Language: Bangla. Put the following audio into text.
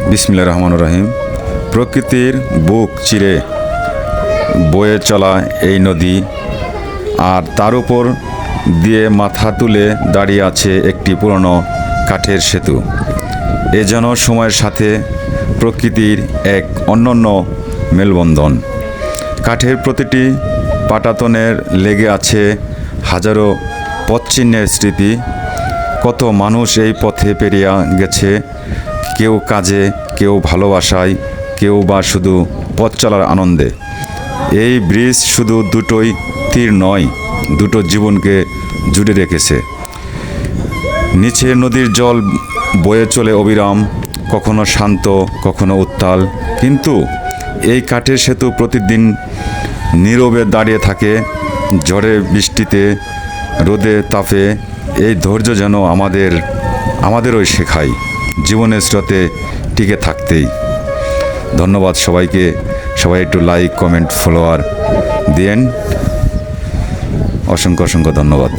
বিসমিল্লাহির রহমানির রহিম। প্রকৃতির বুক চিরে বয়ে চলা এই নদী, আর তার উপর দিয়ে মাথা তুলে দাঁড়িয়ে আছে একটি পুরনো কাঠের সেতু। এ যেন সময়ের সাথে প্রকৃতির এক অনন্য মেলবন্ধন। কাঠের প্রতিটি পাটাতনের লেগে আছে হাজারো পথচিহ্নের স্মৃতি। কত মানুষ এই পথে পেরিয়ে গেছে, কেউ কাজে, কেউ ভালোবাসায়, কেউ বা শুধু পথ চলার আনন্দে। এই ব্রিজ শুধু দুটোই তীর নয়, দুটো জীবনকে জুড়ে রেখেছে। নিচে নদীর জল বয়ে চলে অবিরাম, কখনো শান্ত, কখনো উত্তাল, কিন্তু এই কাঠের সেতু প্রতিদিন নীরবে দাঁড়িয়ে থাকে। ঝড়ে বৃষ্টিতে, রোদে তাপে এই ধৈর্য যেন আমাদেরও শেখায় জীবনের স্রোতে টিকে থাকতেই। ধন্যবাদ সবাইকে। সবাই একটু লাইক, কমেন্ট, ফলোয়ার দিয়েন। অসংখ্য অসংখ্য ধন্যবাদ।